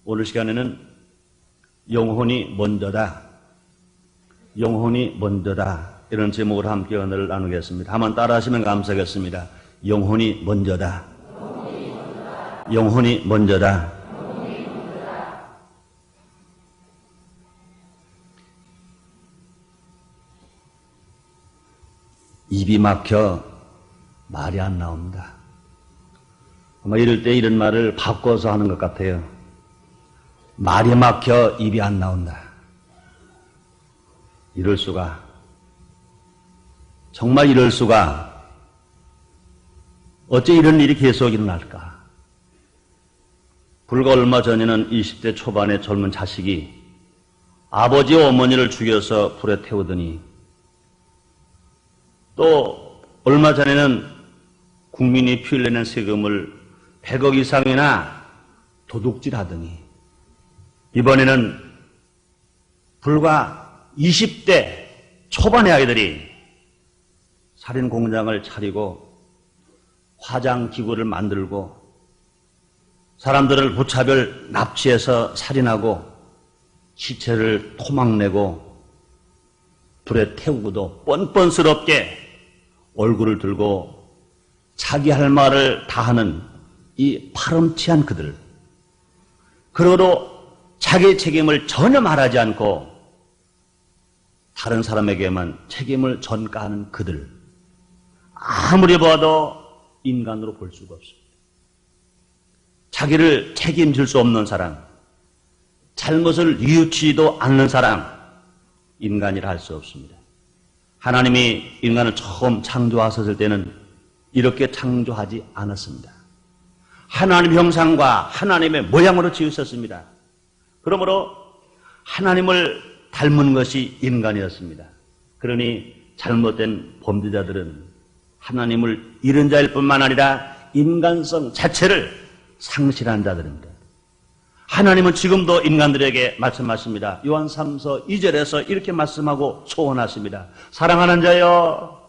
오늘 시간에는 영혼이 먼저다, 영혼이 먼저다 이런 제목으로 함께 은혜를 나누겠습니다. 한번 따라하시면 감사하겠습니다. 영혼이 먼저다, 영혼이 먼저다. 입이 막혀 말이 안 나옵니다. 아마 이럴 때 이런 말을 바꿔서 하는 것 같아요. 말이 막혀 입이 안 나온다. 이럴 수가. 정말 이럴 수가. 어째 이런 일이 계속 일어날까? 불과 얼마 전에는 20대 초반의 젊은 자식이 아버지와 어머니를 죽여서 불에 태우더니, 또 얼마 전에는 국민이 피 흘리는 세금을 100억 이상이나 도둑질하더니, 이번에는 불과 20대 초반의 아이들이 살인 공장을 차리고 화장 기구를 만들고 사람들을 무차별 납치해서 살인하고 시체를 토막내고 불에 태우고도 뻔뻔스럽게 얼굴을 들고 자기 할 말을 다 하는 이 파렴치한 그들, 그러고도 자기의 책임을 전혀 말하지 않고 다른 사람에게만 책임을 전가하는 그들, 아무리 봐도 인간으로 볼 수가 없습니다. 자기를 책임질 수 없는 사람, 잘못을 뉘우치지도 않는 사람, 인간이라 할 수 없습니다. 하나님이 인간을 처음 창조하셨을 때는 이렇게 창조하지 않았습니다. 하나님 형상과 하나님의 모양으로 지으셨습니다. 그러므로 하나님을 닮은 것이 인간이었습니다. 그러니 잘못된 범죄자들은 하나님을 잃은 자일 뿐만 아니라 인간성 자체를 상실한 자들입니다. 하나님은 지금도 인간들에게 말씀하십니다. 요한 3서 2절에서 이렇게 말씀하고 소원하십니다. 사랑하는 자여,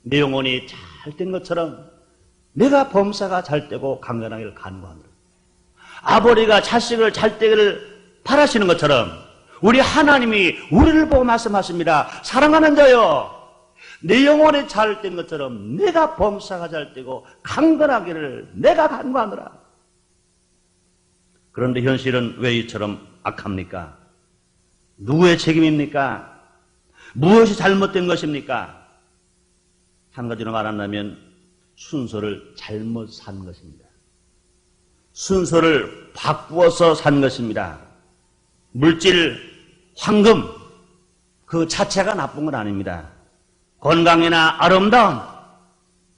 내 영혼이 잘 된 것처럼 내가 범사가 잘 되고 강건하기를 간구하노라. 아버지가 자식을 잘 되기를 바라시는 것처럼 우리 하나님이 우리를 보고 말씀하십니다. 사랑하는 자여, 내 영혼이 잘 된 것처럼 내가 범사가 잘 되고 강건하기를 내가 간구하노라. 그런데 현실은 왜 이처럼 악합니까? 누구의 책임입니까? 무엇이 잘못된 것입니까? 한 가지로 말한다면 순서를 잘못 산 것입니다. 순서를 바꾸어서 산 것입니다. 물질, 황금 그 자체가 나쁜 건 아닙니다. 건강이나 아름다움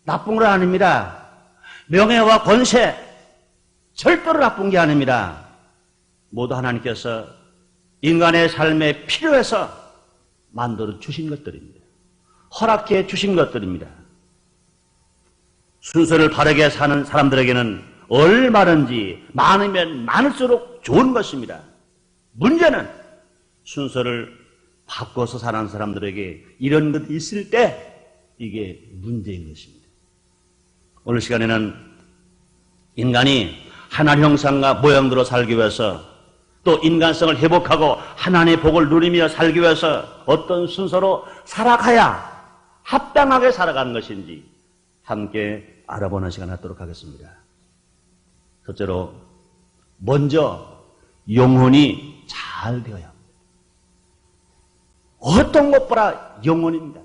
나쁜 건 아닙니다. 명예와 권세 절대로 나쁜 게 아닙니다. 모두 하나님께서 인간의 삶에 필요해서 만들어 주신 것들입니다. 허락해 주신 것들입니다. 순서를 바르게 사는 사람들에게는 얼마든지 많으면 많을수록 좋은 것입니다. 문제는 순서를 바꿔서 사는 사람들에게 이런 것이 있을 때 이게 문제인 것입니다. 오늘 시간에는 인간이 하나님 형상과 모양대로 살기 위해서, 또 인간성을 회복하고 하나님의 복을 누리며 살기 위해서 어떤 순서로 살아가야 합당하게 살아가는 것인지 함께 알아보는 시간 갖도록 하겠습니다. 첫째로, 먼저 영혼이 잘 되어야 합니다. 어떤 것보다 영혼입니다.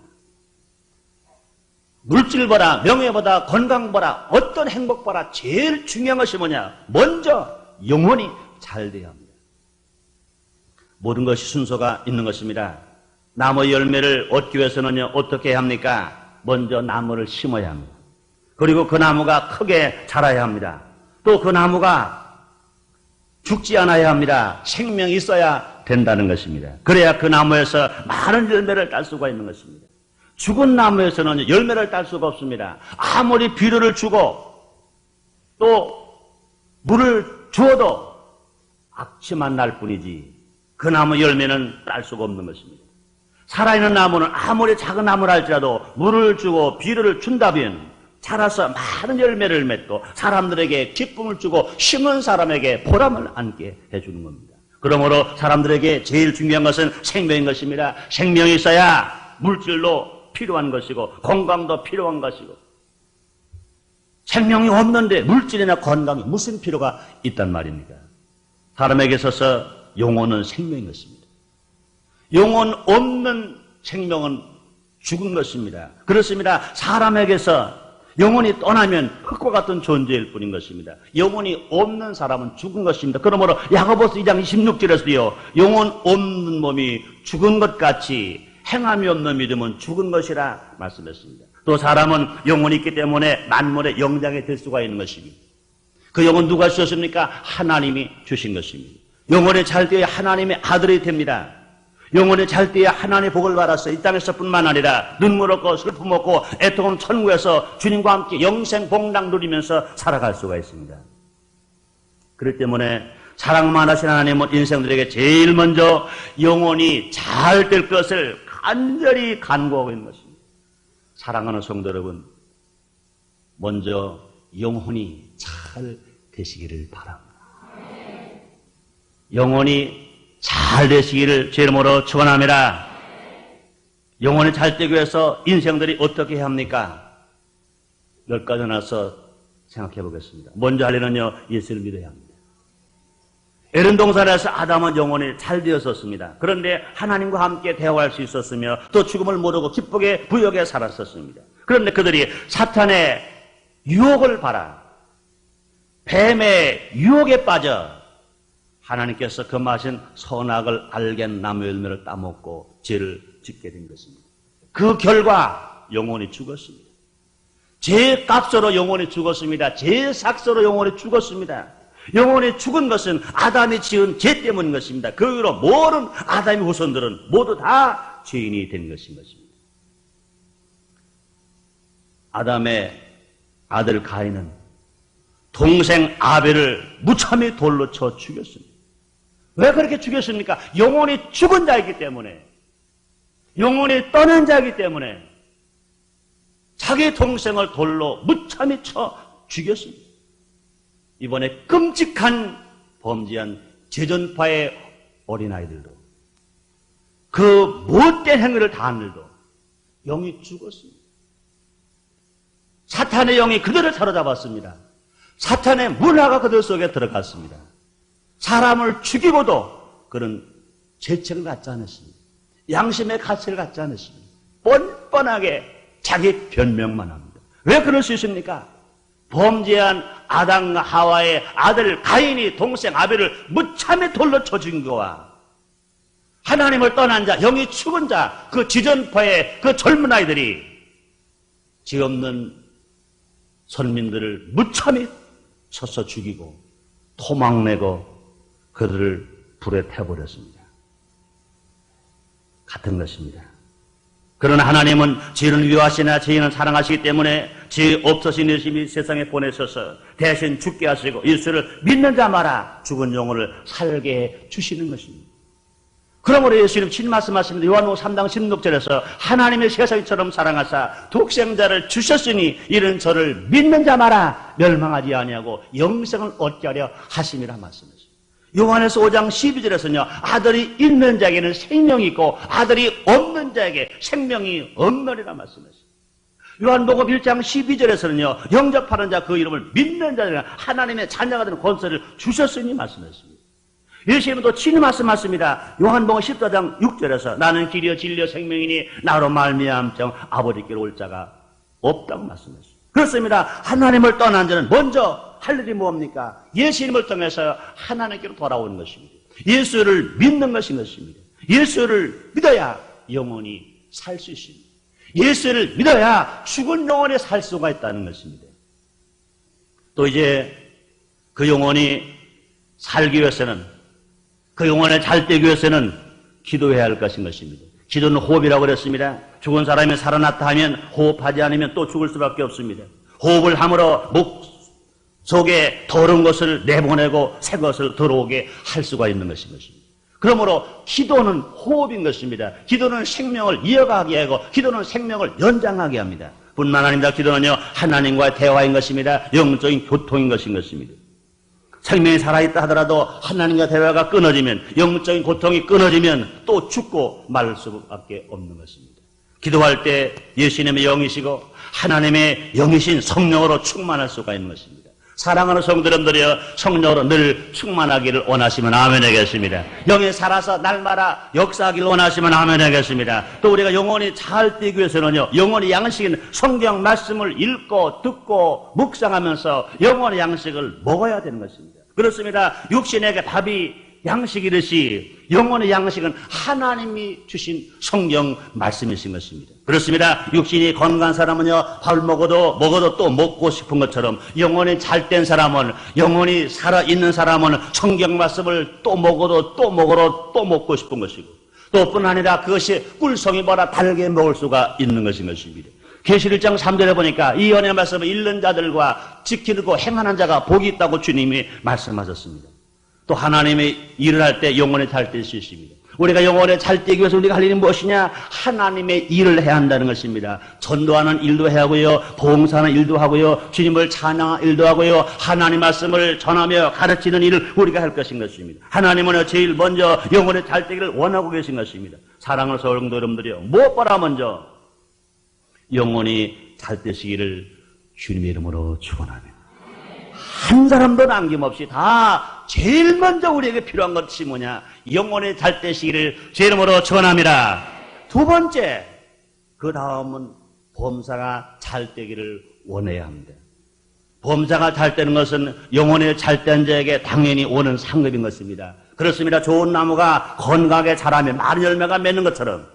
물질보다, 명예보다, 건강보다, 어떤 행복보다 제일 중요한 것이 뭐냐? 먼저 영혼이 잘 되어야 합니다. 모든 것이 순서가 있는 것입니다. 나무 열매를 얻기 위해서는 어떻게 해야 합니까? 먼저 나무를 심어야 합니다. 그리고 그 나무가 크게 자라야 합니다. 또 그 나무가 죽지 않아야 합니다. 생명이 있어야 된다는 것입니다. 그래야 그 나무에서 많은 열매를 딸 수가 있는 것입니다. 죽은 나무에서는 열매를 딸 수가 없습니다. 아무리 비료를 주고 또 물을 주어도 악취만 날 뿐이지 그 나무 열매는 딸 수가 없는 것입니다. 살아있는 나무는 아무리 작은 나무라 할지라도 물을 주고 비료를 준다면 자라서 많은 열매를 맺고 사람들에게 기쁨을 주고 심은 사람에게 보람을 안게 해주는 겁니다. 그러므로 사람들에게 제일 중요한 것은 생명인 것입니다. 생명이 있어야 물질도 필요한 것이고 건강도 필요한 것이고, 생명이 없는데 물질이나 건강이 무슨 필요가 있단 말입니까? 사람에게 있어서 영혼은 생명인 것입니다. 영혼 없는 생명은 죽은 것입니다. 그렇습니다. 사람에게서 영혼이 떠나면 흙과 같은 존재일 뿐인 것입니다. 영혼이 없는 사람은 죽은 것입니다. 그러므로 야고보서 2장 26절에서요, 영혼 없는 몸이 죽은 것 같이 행함이 없는 믿음은 죽은 것이라 말씀했습니다. 또 사람은 영혼이 있기 때문에 만물의 영장이 될 수가 있는 것입니다. 그 영혼 누가 주셨습니까? 하나님이 주신 것입니다. 영혼이 잘 되어야 하나님의 아들이 됩니다. 영혼이 잘 되어야 하나님의 복을 받아서 이 땅에서뿐만 아니라 눈물 없고 슬픔 없고 애통은 천국에서 주님과 함께 영생 복락 누리면서 살아갈 수가 있습니다. 그렇기 때문에 사랑만 하신 하나님은 인생들에게 제일 먼저 영혼이 잘 될 것을 간절히 간구하고 있는 것입니다. 사랑하는 성도 여러분, 먼저 영혼이 잘 되시기를 바랍니다. 영혼이 잘 되시기를 제 이름으로 축원합니다. 영혼이 잘 되기 위해서 인생들이 어떻게 해야 합니까? 몇 가지 나서 생각해 보겠습니다. 먼저 할 일은요, 예수를 믿어야 합니다. 에덴 동산에서 아담은 영혼이 잘 되었었습니다. 그런데 하나님과 함께 대화할 수 있었으며 또 죽음을 모르고 기쁘게 부유하게 살았었습니다. 그런데 그들이 사탄의 유혹을 받아 뱀의 유혹에 빠져 하나님께서 금하신 선악을 알겐 나무 열매를 따먹고 죄를 짓게 된 것입니다. 그 결과 영혼이 죽었습니다. 죄의 값으로 영혼이 죽었습니다. 죄의 삭서로 영혼이 죽었습니다. 영혼이 죽은 것은 아담이 지은 죄 때문인 것입니다. 그 이후로 모든 아담의 후손들은 모두 다 죄인이 된 것인 것입니다. 아담의 아들 가인은 동생 아벨을 무참히 돌로 쳐 죽였습니다. 왜 그렇게 죽였습니까? 영혼이 죽은 자이기 때문에, 영혼이 떠난 자이기 때문에 자기 동생을 돌로 무참히 쳐 죽였습니다. 이번에 끔찍한 범죄한 제전파의 어린아이들도, 그 못된 행위를 다한 일도 영이 죽었습니다. 사탄의 영이 그들을 사로잡았습니다. 사탄의 문화가 그들 속에 들어갔습니다. 사람을 죽이고도 그런 죄책을 갖지 않았습니다. 양심의 가치를 갖지 않았습니다. 뻔뻔하게 자기 변명만 합니다. 왜 그럴 수 있습니까? 범죄한 아담과 하와의 아들 가인이 동생 아벨을 무참히 돌로 쳐 죽인 거와 하나님을 떠난 자, 영이 죽은 자, 그 지전파의 그 젊은 아이들이 죄 없는 선민들을 무참히 쳐서 죽이고 토막내고 그들을 불에 태워버렸습니다. 같은 것입니다. 그러나 하나님은 죄를 미워하시나 죄인은 사랑하시기 때문에 죄 없으신 예수님이 세상에 보내셔서 대신 죽게 하시고 예수를 믿는 자마다 죽은 영혼을 살게 해 주시는 것입니다. 그러므로 예수님 친 말씀하십니다. 요한복음 3장 16절에서 하나님의 세상처럼 사랑하사 독생자를 주셨으니 이는 저를 믿는 자마다 멸망하지 아니하고 영생을 얻게 하려 하심이라 말씀하십니다. 요한에서 5장 12절에서는요, 아들이 있는 자에게는 생명이 있고 아들이 없는 자에게 생명이 없느니라 말씀하십니다. 요한복음 1장 12절에서는요, 영접하는 자 그 이름을 믿는 자들은 하나님의 자녀가 되는 권세를 주셨으니 말씀하십니다. 예수님은 또 친히 말씀하십니다. 요한복음 14장 6절에서 나는 길이요 진리요 생명이니 나로 말미암자 아버지께로 올 자가 없다고 말씀하십니다. 그렇습니다. 하나님을 떠난 자는 먼저 할 일이 뭡니까? 예수님을 통해서 하나님께로 돌아오는 것입니다. 예수를 믿는 것인 것입니다. 예수를 믿어야 영혼이 살 수 있습니다. 예수를 믿어야 죽은 영혼이 살 수가 있다는 것입니다. 또 이제 그 영혼이 살기 위해서는, 그 영혼에 잘 되기 위해서는 기도해야 할 것인 것입니다. 기도는 호흡이라고 그랬습니다. 죽은 사람이 살아났다 하면 호흡하지 않으면 또 죽을 수밖에 없습니다. 호흡을 함으로 목 속에 더러운 것을 내보내고 새 것을 들어오게 할 수가 있는 것인 것입니다. 그러므로 기도는 호흡인 것입니다. 기도는 생명을 이어가게 하고 기도는 생명을 연장하게 합니다. 뿐만 아닙니다. 기도는요, 하나님과의 대화인 것입니다. 영적인 교통인 것입니다. 생명이 살아있다 하더라도 하나님과 대화가 끊어지면, 영적인 고통이 끊어지면 또 죽고 말 수밖에 없는 것입니다. 기도할 때 예수님의 영이시고 하나님의 영이신 성령으로 충만할 수가 있는 것입니다. 사랑하는 성도 여러분들이여, 성령으로 늘 충만하기를 원하시면 아멘 하겠습니다. 영에 살아서 날마다 역사하기를 원하시면 아멘 하겠습니다. 또 우리가 영원히 잘 뛰기 위해서는요, 영원히 양식인 성경 말씀을 읽고 듣고 묵상하면서 영원히 양식을 먹어야 되는 것입니다. 그렇습니다. 육신에게 밥이 양식이듯이 영혼의 양식은 하나님이 주신 성경 말씀이신 것입니다. 그렇습니다. 육신이 건강한 사람은요, 밥 먹어도 또 먹고 싶은 것처럼, 영혼이 잘된 사람은, 영혼이 살아있는 사람은 성경 말씀을 또 먹어도 또 먹고 싶은 것이고, 또 뿐 아니라 그것이 꿀송이보다 달게 먹을 수가 있는 것인 것입니다. 계시록 1장 3절에 보니까 이 연의 말씀을 읽는 자들과 지키고 행하는 자가 복이 있다고 주님이 말씀하셨습니다. 또 하나님의 일을 할 때 영혼에 잘 뛸 수 있습니다. 우리가 영혼에 잘 뛰기 위해서 우리가 할 일이 무엇이냐? 하나님의 일을 해야 한다는 것입니다. 전도하는 일도 해야 하고요, 봉사하는 일도 하고요, 주님을 찬양하는 일도 하고요, 하나님 말씀을 전하며 가르치는 일을 우리가 할 것인 것입니다. 하나님은 제일 먼저 영혼에 잘 뛰기를 원하고 계신 것입니다. 사랑하는 성도 여러분들이요, 무엇보다 먼저 영혼이 잘 되시기를 주님의 이름으로 축원합니다. 한 사람도 남김없이 다 제일 먼저 우리에게 필요한 것이 뭐냐? 영혼의 잘 되시기를 제 이름으로 축원합니다. 두 번째, 그 다음은 범사가 잘 되기를 원해야 합니다. 범사가 잘 되는 것은 영혼의 잘 된 자에게 당연히 오는 상급인 것입니다. 그렇습니다. 좋은 나무가 건강하게 자라면 많은 열매가 맺는 것처럼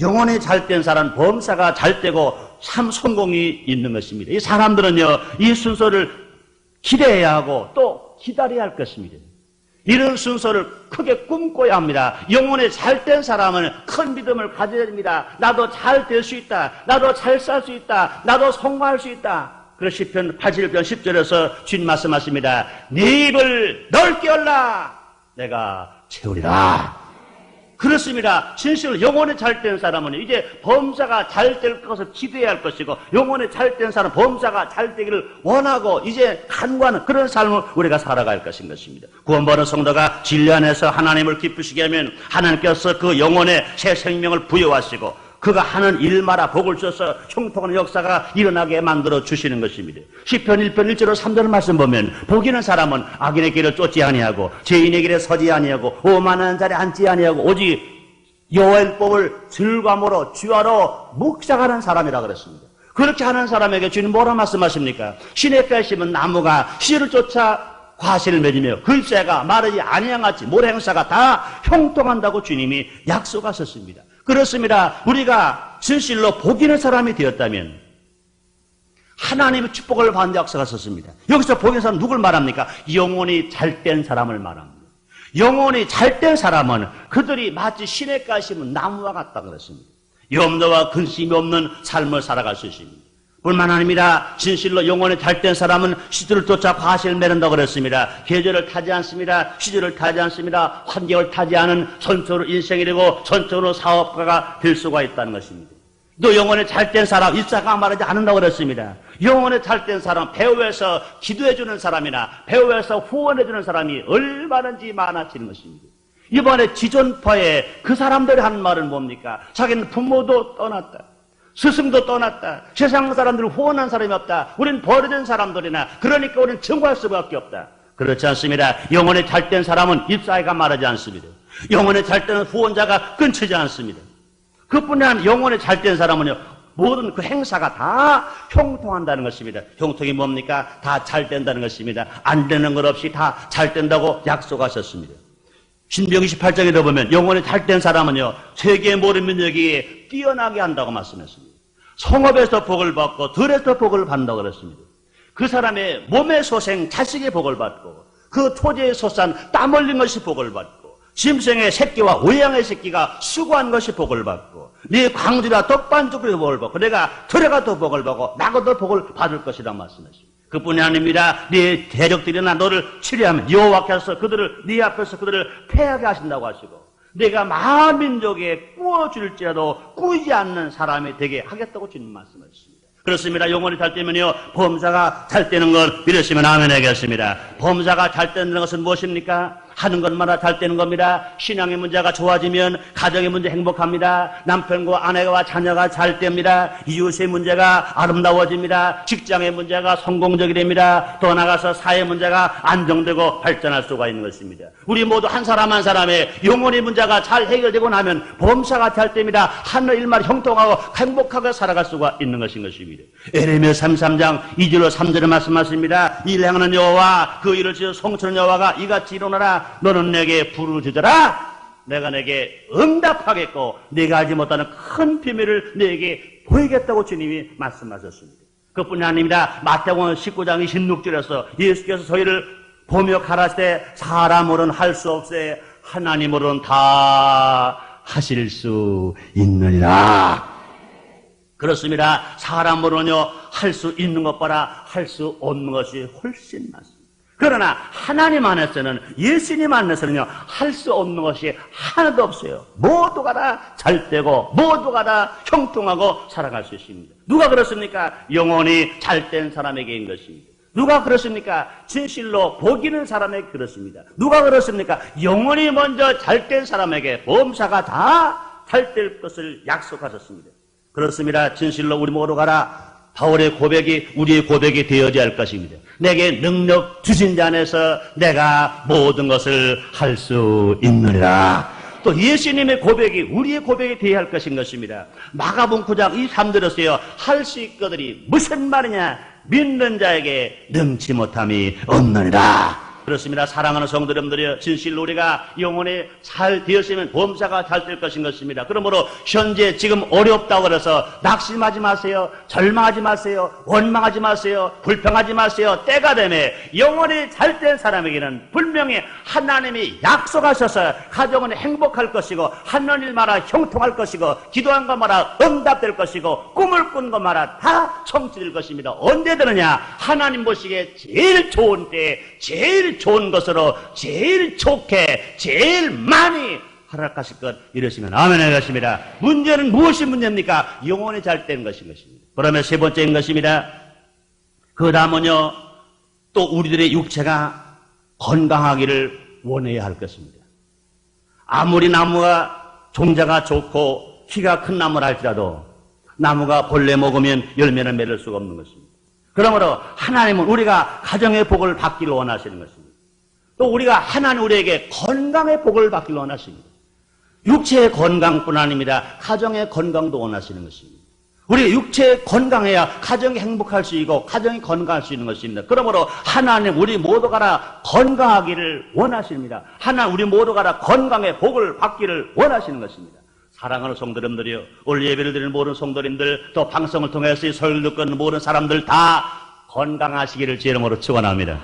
영혼이 잘 된 사람은 범사가 잘 되고 참 성공이 있는 것입니다. 이 사람들은요, 이 순서를 기대해야 하고 또 기다려야 할 것입니다. 이런 순서를 크게 꿈꿔야 합니다. 영혼에 잘 된 사람은 큰 믿음을 가져야 됩니다. 나도 잘 될 수 있다. 나도 잘 살 수 있다. 나도 성공할 수 있다. 그래서 시편 81편 10절에서 주님 말씀하십니다. 네 입을 넓게 열라. 내가 채우리라. 그렇습니다. 진실로 영혼에 잘된 사람은 이제 범사가 잘 될 것을 기대해야 할 것이고, 영혼에 잘된 사람은 범사가 잘 되기를 원하고 이제 간구하는 그런 삶을 우리가 살아갈 것인 것입니다. 구원받은 성도가 진리 안에서 하나님을 기쁘시게 하면 하나님께서 그 영혼에 새 생명을 부여하시고 그가 하는 일마다 복을 주셔서 형통하는 역사가 일어나게 만들어 주시는 것입니다. 시편 1편 1절로 3절 말씀 보면, 복 있는 사람은 악인의 길을 쫓지 아니하고 죄인의 길에 서지 아니하고 오만한 자리에 앉지 아니하고 오직 여호와의 법을 즐거움으로 주야로 묵상하는 사람이라 그랬습니다. 그렇게 하는 사람에게 주님 뭐라 말씀하십니까? 시냇가에 심은 나무가 씨를 쫓아 과실을 맺으며 그 잎새가 마르지 아니한 같이 모래 행사가 다 형통한다고 주님이 약속하셨습니다. 그렇습니다. 우리가 진실로 복 있는 사람이 되었다면 하나님의 축복을 받는 약속을 썼습니다. 여기서 복 있는 사람은 누굴 말합니까? 영혼이 잘된 사람을 말합니다. 영혼이 잘된 사람은 그들이 마치 시냇가에 심은 나무와 같다 그랬습니다. 염려와 근심이 없는 삶을 살아갈 수 있습니다. 뿐만 아닙니다. 진실로 영혼이 잘된 사람은 시들을 쫓아 과실을 맺는다고 그랬습니다. 계절을 타지 않습니다. 시절을 타지 않습니다. 환경을 타지 않은 전적으로 인생이 되고 전적으로 사업가가 될 수가 있다는 것입니다. 또 영혼이 잘된 사람, 입사가 말하지 않는다고 그랬습니다. 영혼이 잘된 사람, 배후에서 기도해주는 사람이나 배후에서 후원해주는 사람이 얼마든지 많아지는 것입니다. 이번에 지존파에 그 사람들이 한 말은 뭡니까? 자기는 부모도 떠났다. 스승도 떠났다. 세상 사람들을 후원한 사람이 없다. 우린 버려진 사람들이나 그러니까 우리는 증거할 수밖에 없다. 그렇지 않습니다. 영혼에 잘된 사람은 입사회가 말하지 않습니다. 영혼에 잘된 후원자가 끊치지 않습니다. 그뿐이 아니라 영혼에 잘된 사람은요, 모든 그 행사가 다 형통한다는 것입니다. 형통이 뭡니까? 다 잘 된다는 것입니다. 안 되는 것 없이 다 잘 된다고 약속하셨습니다. 신명기 18장에 보면 영혼이 잘된 사람은요, 세계의 모든 민족이 뛰어나게 한다고 말씀했습니다. 성읍에서 복을 받고 들에서 복을 받는다고 그랬습니다. 그 사람의 몸의 소생, 자식의 복을 받고 그 토지의 소산, 땀 흘린 것이 복을 받고 짐승의 새끼와 우양의 새끼가 수고한 것이 복을 받고 네 광주라 떡반죽으로 복을 받고 내가 들에가 더 복을 받고 나가 더 복을 받을 것이라 말씀했습니다. 그뿐이 아닙니다. 네 대적들이나 너를 치료하면 여호와께서 그들을 네 앞에서 그들을 패하게 하신다고 하시고 내가 만민족에 꾸어줄지라도 꾸이지 않는 사람이 되게 하겠다고 주님 말씀하셨습니다. 그렇습니다. 영혼이 잘 때면요, 범사가 잘 되는 걸 믿으시면 아멘 하겠습니다. 범사가 잘 되는 것은 무엇입니까? 하는 것마다 잘 되는 겁니다. 신앙의 문제가 좋아지면 가정의 문제 행복합니다. 남편과 아내와 자녀가 잘 됩니다. 이웃의 문제가 아름다워집니다. 직장의 문제가 성공적이 됩니다. 더 나아가서 사회 문제가 안정되고 발전할 수가 있는 것입니다. 우리 모두 한 사람 한 사람의 영혼의 문제가 잘 해결되고 나면 범사가 잘 됩니다. 하늘 일만 형통하고 행복하게 살아갈 수가 있는 것입니다. 에레미야 33장 2절로 3절에 말씀하십니다. 일 행하는 여호와 그 일을 지어 성취하는 여호와가 이같이 이루노라. 너는 내게 부르짖어라. 내가 내게 응답하겠고 네가 알지 못하는 큰 비밀을 내게 보이겠다고 주님이 말씀하셨습니다. 그뿐이 아닙니다. 마태복음 19장 26절에서 예수께서 저희를 보며 가라사대 사람으로는 할 수 없으되 하나님으로는 다 하실 수 있느니라. 그렇습니다. 사람으로는요, 할 수 있는 것보다 할 수 없는 것이 훨씬 많습니다. 그러나 하나님 안에서는, 예수님 안에서는요, 할 수 없는 것이 하나도 없어요. 모두가 다 잘되고 모두가 다 형통하고 살아갈 수 있습니다. 누가 그렇습니까? 영혼이 잘된 사람에게인 것입니다. 누가 그렇습니까? 진실로 복이는 사람에게 그렇습니다. 누가 그렇습니까? 영혼이 먼저 잘된 사람에게 범사가 다 잘될 것을 약속하셨습니다. 그렇습니다. 진실로 우리 모두 가라. 바울의 고백이 우리의 고백이 되어야 할 것입니다. 내게 능력 주신 자 안에서 내가 모든 것을 할 수 있느니라. 또 예수님의 고백이 우리의 고백이 되어야 할 것인 것입니다. 마가복음 9장 23절에서요, 할 수 있거들이 무슨 말이냐? 믿는 자에게 능치 못함이 없느니라. 그렇습니다. 사랑하는 성도 여러분들이여, 진실로 우리가 영혼이 잘 되었으면 범사가 잘 될 것인 것입니다. 그러므로 현재 지금 어렵다고 해서 낙심하지 마세요. 절망하지 마세요. 원망하지 마세요. 불평하지 마세요. 때가 되면 영혼이 잘 된 사람에게는 분명히 하나님이 약속하셔서 가정은 행복할 것이고 하나님마다 형통할 것이고 기도한 것마다 응답될 것이고 꿈을 꾼 것마다 다 성취될 것입니다. 언제 되느냐? 하나님 보시기에 제일 좋은 때, 제일 좋은 것으로 제일 좋게 제일 많이 허락하실 것 이러시면 아멘 하겠습니다. 문제는 무엇이 문제입니까? 영혼이 잘 되는 것인 것입니다. 그러면 세 번째인 것입니다. 그 다음은요, 또 우리들의 육체가 건강하기를 원해야 할 것입니다. 아무리 나무가 종자가 좋고 키가 큰 나무라 할지라도 나무가 벌레 먹으면 열매는 맺을 수가 없는 것입니다. 그러므로 하나님은 우리가 가정의 복을 받기를 원하시는 것입니다. 또 우리가 하나님 우리에게 건강의 복을 받기를 원하십니다. 육체의 건강뿐 아닙니다. 가정의 건강도 원하시는 것입니다. 우리가 육체 건강해야 가정이 행복할 수 있고 가정이 건강할 수 있는 것입니다. 그러므로 하나님 우리 모두가 다 건강하기를 원하십니다. 하나님 우리 모두가 다 건강의 복을 받기를 원하시는 것입니다. 사랑하는 성도님들이요, 오늘 예배를 드리는 모든 성도님들, 또 방송을 통해서 이 설교를 듣고 있는 모든 사람들 다 건강하시기를 제 이름으로 축원합니다.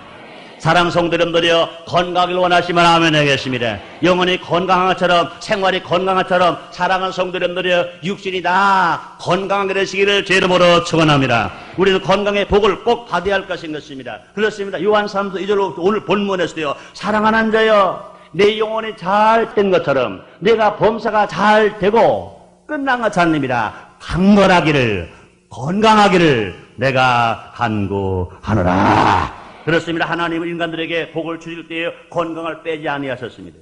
사랑하는 성도님들이요, 건강을 원하시면 아멘 하겠습니다. 영혼이 건강한 것처럼, 생활이 건강한 것처럼 사랑하는 성도님들이요, 육신이 다 건강하게 되시기를 제 이름으로 축원합니다. 우리는 건강의 복을 꼭 받아야 할 것인 것입니다. 그렇습니다. 요한 3서 2절로 오늘 본문에서도요, 사랑하는 자여, 내 영혼이 잘 된 것처럼 내가 범사가 잘 되고 끝난 것이 아닙니다. 강건하기를, 건강하기를 내가 간구하노라. 그렇습니다. 하나님은 인간들에게 복을 주실 때에 건강을 빼지 아니하셨습니다.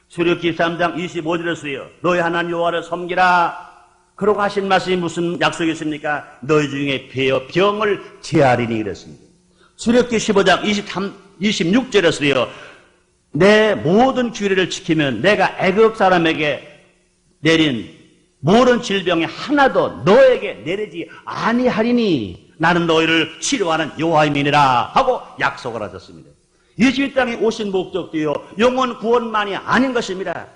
출애굽기 3장 25절에서요, 너희 하나님 여호와를 섬기라. 그러고 하신 말씀이 무슨 약속이 있습니까? 너희 중에 병을 제하리니 그랬습니다. 출애굽기 15장 26절에서요, 내 모든 규례를 지키면 내가 애굽 사람에게 내린 모든 질병이 하나도 너에게 내리지 아니하리니 나는 너희를 치료하는 여호와임이니라 하고 약속을 하셨습니다. 예수님 땅에 오신 목적도요, 영혼 구원만이 아닌 것입니다.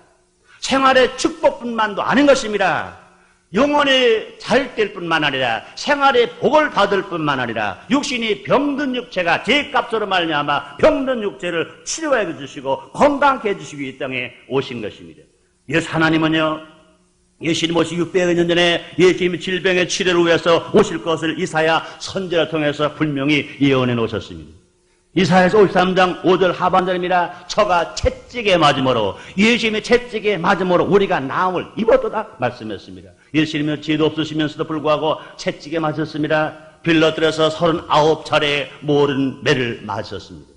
생활의 축복뿐만도 아닌 것입니다. 영혼이 잘 될 뿐만 아니라 생활의 복을 받을 뿐만 아니라 육신이 병든 육체가 제 값으로 말미암아 병든 육체를 치료해 주시고 건강케 해주시기 위해 이 땅에 오신 것입니다. 예수 하나님은요, 예수님 오시 600여 년 전에 예수님이 질병의 치료를 위해서 오실 것을 이사야 선지자를 통해서 분명히 예언해 놓으셨습니다. 이사야서 53장 5절 하반절입니다. 저가 채찍에 맞음으로, 예수님의 채찍에 맞음으로 우리가 나음을 입었도다 말씀했습니다. 예수님은 죄도 없으시면서도 불구하고 채찍에 맞았습니다. 빌라도에서 39차례 모든 매를 맞았습니다.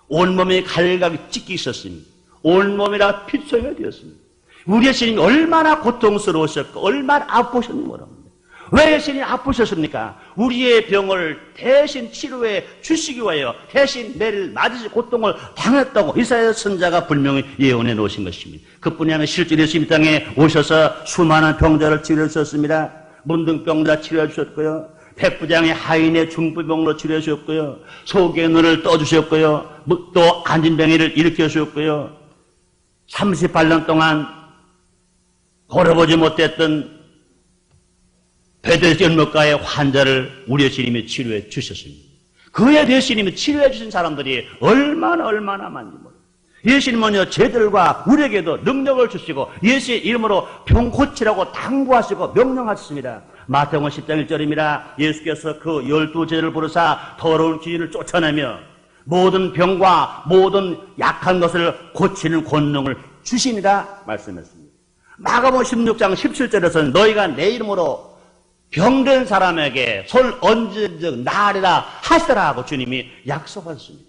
온몸에 칼각이 찢기 있었습니다. 온몸이라 핏소리가 되었습니다. 우리 예수님이 얼마나 고통스러우셨고 얼마나 아프셨는지 모릅니다. 왜 예수님이 아프셨습니까? 우리의 병을 대신 치료해 주시기 위하여 대신 매를 맞으시 고통을 당했다고 이사야 선자가 분명히 예언해 놓으신 것입니다. 그뿐이 아니라 실제로 예수님 땅에 오셔서 수많은 병자를 치료해 주셨습니다. 문둥병자 치료해 주셨고요, 백부장의 하인의 중부병으로 치료해 주셨고요, 소경의 눈을 떠주셨고요, 또 안진병이를 일으켜 주셨고요, 38년 동안 걸어보지 못했던 베델연못가의 환자를 우리 예수님이 치료해 주셨습니다. 그의 예수님이 치료해 주신 사람들이 얼마나 많은지 몰라요. 예수님은요, 저희들과 우리에게도 능력을 주시고 예수의 이름으로 병 고치라고 당부하시고 명령하셨습니다. 마태복음 10장 1절입니다. 예수께서 그 12제자를 부르사 더러운 귀신을 쫓아내며 모든 병과 모든 약한 것을 고치는 권능을 주십니다 말씀했습니다. 마가복음 16장 17절에서는 너희가 내 이름으로 병든 사람에게 손 얹은 즉 나으리라 하시라 하고 주님이 약속하셨습니다.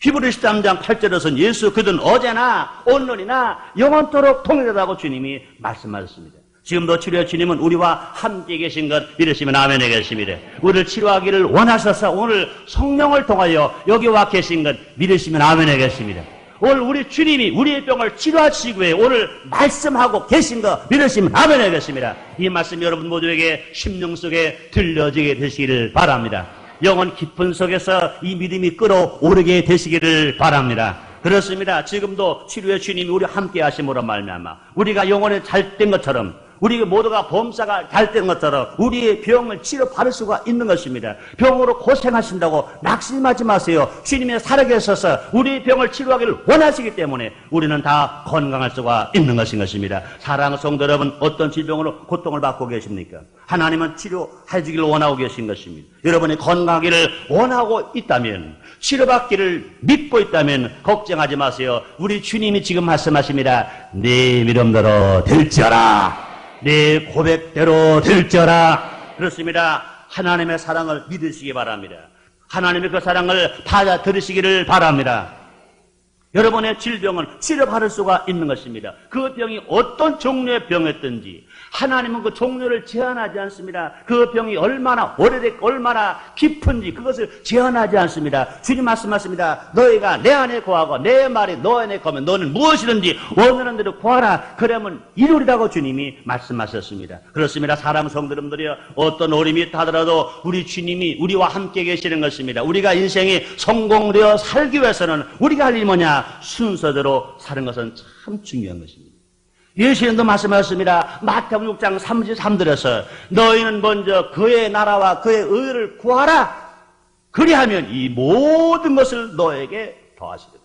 히브리 13장 8절에서는 예수 그든 어제나 오늘이나 영원토록 동일하다고 주님이 말씀하셨습니다. 지금도 치료의 주님은 우리와 함께 계신 것 믿으시면 아멘 하겠습니다. 우리를 치료하기를 원하셔서 오늘 성령을 통하여 여기 와 계신 것 믿으시면 아멘 하겠습니다. 오늘 우리 주님이 우리의 병을 치료하시기 위해 오늘 말씀하고 계신 거 믿으시면 아멘 하겠습니다. 이 말씀 여러분 모두에게 심령 속에 들려지게 되시기를 바랍니다. 영혼 깊은 속에서 이 믿음이 끌어오르게 되시기를 바랍니다. 그렇습니다. 지금도 치료의 주님이 우리와 함께 하심으로 말미암아 우리가 영혼에 잘된 것처럼, 우리 모두가 범사가 잘 된 것처럼 우리의 병을 치료받을 수가 있는 것입니다. 병으로 고생하신다고 낙심하지 마세요. 주님의 살아계셔서 우리의 병을 치료하기를 원하시기 때문에 우리는 다 건강할 수가 있는 것인 것입니다. 사랑하는 성도 여러분, 어떤 질병으로 고통을 받고 계십니까? 하나님은 치료해 주기를 원하고 계신 것입니다. 여러분이 건강하기를 원하고 있다면, 치료받기를 믿고 있다면 걱정하지 마세요. 우리 주님이 지금 말씀하십니다. 네 믿음대로 될지어라, 내 고백대로 될지어라. 그렇습니다. 하나님의 사랑을 믿으시기 바랍니다. 하나님의 그 사랑을 받아들이시기를 바랍니다. 여러분의 질병은 치료받을 수가 있는 것입니다. 그 병이 어떤 종류의 병이었든지 하나님은 그 종류를 제한하지 않습니다. 그 병이 얼마나 오래됐고 얼마나 깊은지 그것을 제한하지 않습니다. 주님 말씀하십니다. 너희가 내 안에 거하고 내 말이 너 안에 거하면 너는 무엇이든지 원하는 대로 구하라. 그러면 이루리라고 주님이 말씀하셨습니다. 그렇습니다. 사랑하는 성도 여러분들이여, 어떤 어려움이 있다 하더라도 우리 주님이 우리와 함께 계시는 것입니다. 우리가 인생이 성공되어 살기 위해서는 우리가 할 일이 뭐냐? 순서대로 사는 것은 참 중요한 것입니다. 예수님도 말씀하셨습니다. 마태복음 6장 33절에서 너희는 먼저 그의 나라와 그의 의를 구하라. 그리하면 이 모든 것을 너에게 더하시리라.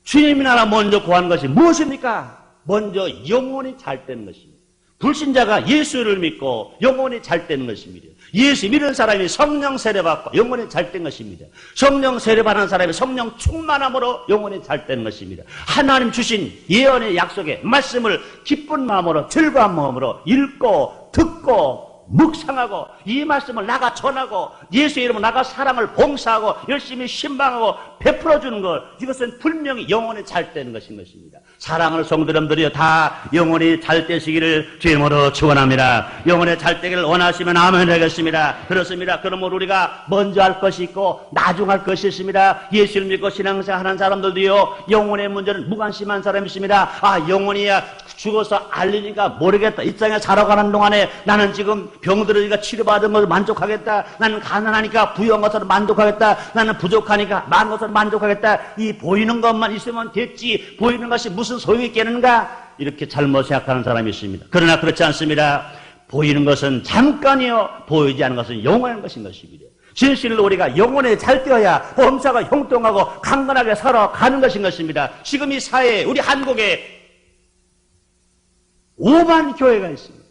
주님의 나라 먼저 구하는 것이 무엇입니까? 먼저 영혼이 잘 되는 것입니다. 불신자가 예수를 믿고 영혼이 잘 되는 것입니다. 예수 믿는 사람이 성령 세례받고 영혼이 잘 된 것입니다. 성령 세례받는 사람이 성령 충만함으로 영혼이 잘 되는 것입니다. 하나님 주신 예언의 약속의 말씀을 기쁜 마음으로 즐거운 마음으로 읽고 듣고 묵상하고 이 말씀을 나가 전하고 예수의 이름으로 나가 사랑을 봉사하고 열심히 신방하고 베풀어주는 것, 이것은 분명히 영혼이 잘 되는 것인 것입니다. 사랑하는 성도님들이여, 다 영혼이 잘 되시기를 주님으로 축원합니다. 영혼이 잘 되기를 원하시면 아멘 하겠습니다. 그렇습니다. 그러므로 우리가 먼저 할 것이 있고 나중 할 것이 있습니다. 예수를 믿고 신앙생활 하는 사람들도요, 영혼의 문제는 무관심한 사람이 있습니다. 아, 영혼이야 죽어서 알리니까 모르겠다. 이 땅에 살아가는 동안에 나는 지금 병들으니까 치료받은 것을 만족하겠다. 나는 가난하니까 부유한 것으로 만족하겠다. 나는 부족하니까 많은 것으로 만족하겠다. 이 보이는 것만 있으면 됐지, 보이는 것이 무슨 소용이 있겠는가? 이렇게 잘못 생각하는 사람이 있습니다. 그러나 그렇지 않습니다. 보이는 것은 잠깐이요, 보이지 않는 것은 영원한 것인 것입니다. 진실로 우리가 영혼에 잘 되어야 범사가 형통하고 강건하게 살아가는 것인 것입니다. 지금 이 사회에, 우리 한국에 5만 교회가 있습니다.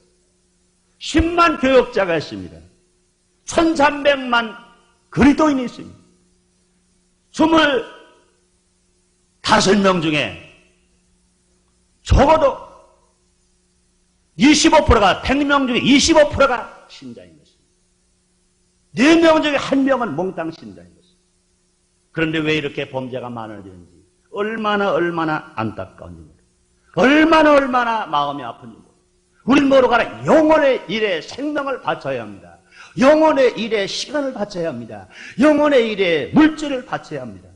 10만 교역자가 있습니다. 1300만 그리스도인이 있습니다. 25명 중에 적어도 25%가 100명 중에 25%가 신자인 것입니다. 4명 중에 1명은 몽땅 신자인 것입니다. 그런데 왜 이렇게 범죄가 많아지는지 얼마나 안타까운지 모릅니다. 얼마나 마음이 아픈지 모릅니다. 우린 뭐로가나 영혼의 일에 생명을 바쳐야 합니다. 영혼의 일에 시간을 바쳐야 합니다. 영혼의 일에 물질을 바쳐야 합니다.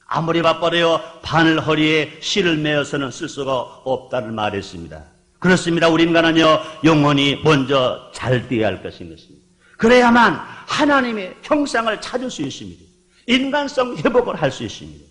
아무리 바빠도요 바늘 허리에 실을 매어서는 쓸 수가 없다는 말이 있습니다. 그렇습니다. 우리 인간은요 영혼이 먼저 잘 되어야 할 것인 것입니다. 그래야만 하나님의 형상을 찾을 수 있습니다. 인간성 회복을 할 수 있습니다.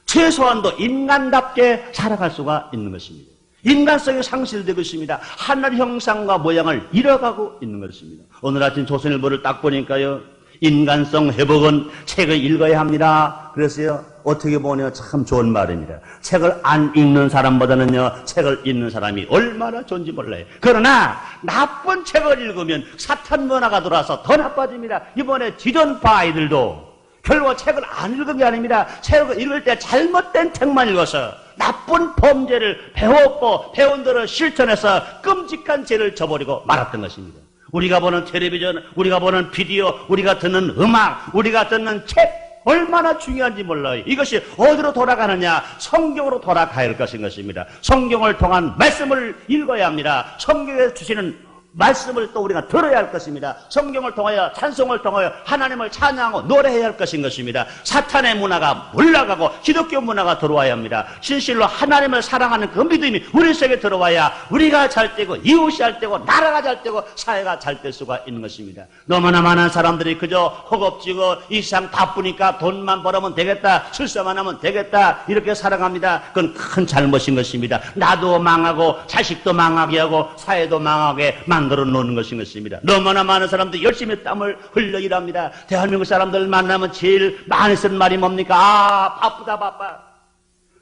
최소한도 인간답게 살아갈 수가 있는 것입니다. 인간성이 상실되고 있습니다. 하늘 형상과 모양을 잃어가고 있는 것입니다. 오늘 아침 조선일보를 딱 보니까요 인간성 회복은 책을 읽어야 합니다. 그래서요 어떻게 보면 참 좋은 말입니다. 책을 안 읽는 사람보다는요 책을 읽는 사람이 얼마나 좋은지 몰라요. 그러나 나쁜 책을 읽으면 사탄 문화가 들어와서 더 나빠집니다. 이번에 지존파 아이들도 결국 책을 안 읽은 게 아닙니다. 책을 읽을 때 잘못된 책만 읽어서 나쁜 범죄를 배웠고 배운 대로 실천해서 끔찍한 죄를 저버리고 말았던 것입니다. 우리가 보는 텔레비전, 우리가 보는 비디오, 우리가 듣는 음악, 우리가 듣는 책 얼마나 중요한지 몰라요. 이것이 어디로 돌아가느냐? 성경으로 돌아가야 할 것인 것입니다. 성경을 통한 말씀을 읽어야 합니다. 성경에서 주시는 말씀을 또 우리가 들어야 할 것입니다. 성경을 통하여 찬송을 통하여 하나님을 찬양하고 노래해야 할 것인 것입니다. 사탄의 문화가 물러가고 기독교 문화가 들어와야 합니다. 진실로 하나님을 사랑하는 그 믿음이 우리 속에 들어와야 우리가 잘 되고 이웃이 잘 되고 나라가 잘 되고 사회가 잘 될 수가 있는 것입니다. 너무나 많은 사람들이 그저 허겁지겁 이 세상 바쁘니까 돈만 벌으면 되겠다, 출세만 하면 되겠다 이렇게 살아갑니다. 그건 큰 잘못인 것입니다. 나도 망하고 자식도 망하게 하고 사회도 망하게 만들어 놓는 것인 것입니다. 너무나 많은 사람들이 열심히 땀을 흘려 일합니다. 대한민국 사람들 만나면 제일 많이 쓰는 말이 뭡니까? 아 바쁘다 바빠.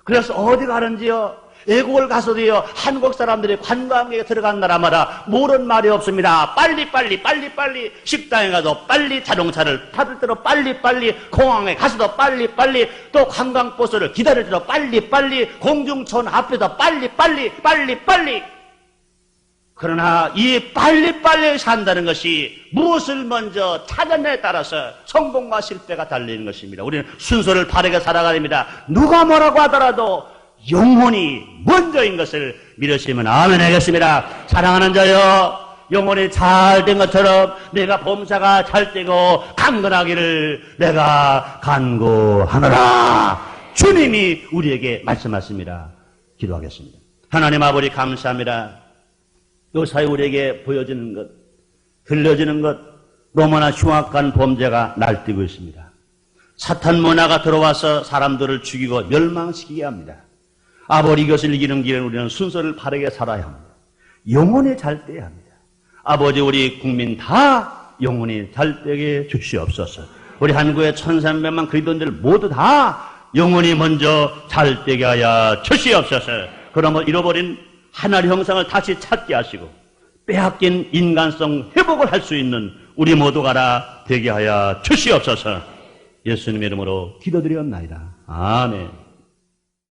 그래서 어디 가는지요 외국을 가서도요 한국 사람들이 관광객에 들어간 나라마다 모르는 말이 없습니다. 빨리 식당에 가도 빨리 자동차를 타들 때로 빨리 공항에 가서도 빨리 또 관광버스를 기다릴 때도 빨리 공중전 앞에서 빨리 그러나 이 빨리 산다는 것이 무엇을 먼저 찾아내에 따라서 성공과 실패가 달리는 것입니다. 우리는 순서를 바르게 살아가야 됩니다. 누가 뭐라고 하더라도 영혼이 먼저인 것을 믿으시면 아멘 하겠습니다. 사랑하는 자여 영혼이 잘 된 것처럼 내가 범사가 잘 되고 강건하기를 내가 간구하노라. 주님이 우리에게 말씀하십니다. 기도하겠습니다. 하나님 아버지 감사합니다. 요사이 우리에게 보여지는 것, 들려지는 것, 너무나 흉악한 범죄가 날뛰고 있습니다. 사탄 문화가 들어와서 사람들을 죽이고 멸망시키게 합니다. 아버지 이것을 이기는 길은 우리는 순서를 바르게 살아야 합니다. 영혼이 잘 돼야 합니다. 아버지 우리 국민 다 영혼이 잘 되게 주시옵소서. 우리 한국의 1300만 그리스도인들 모두 다 영혼이 먼저 잘 되게 하여 주시옵소서. 그러면 잃어버린 하나님의 형상을 다시 찾게 하시고 빼앗긴 인간성 회복을 할 수 있는 우리 모두가 다 되게 하여 주시옵소서. 예수님의 이름으로 기도드리옵나이다. 아멘.